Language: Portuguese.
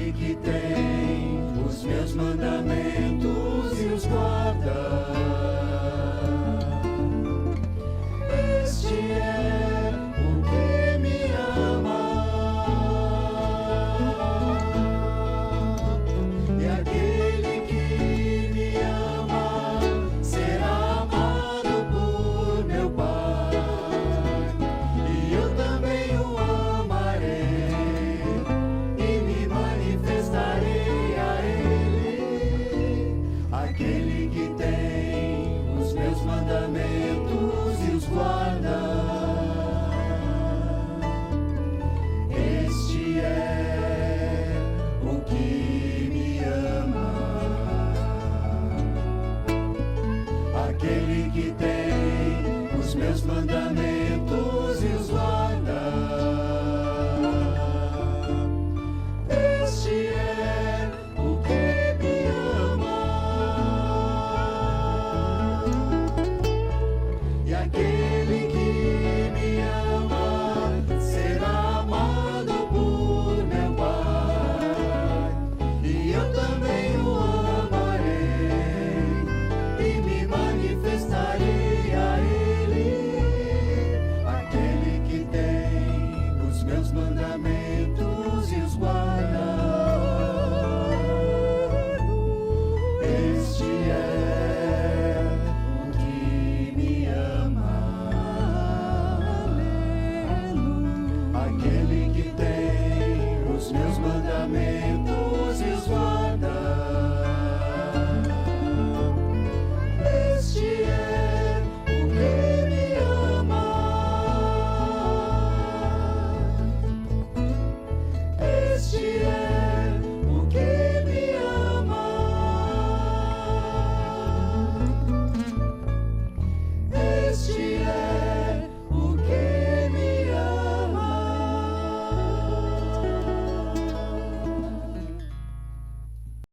aquele que tem os meus mandamentos e os guarda. Este é o que me ama, e aquele que me ama será amado por meu Pai, e eu também o amarei e me manifestarei a Ele. Aquele que tem os meus mandamentos e os guarda, este é o que me ama. Aquele que tem os meus mandamentos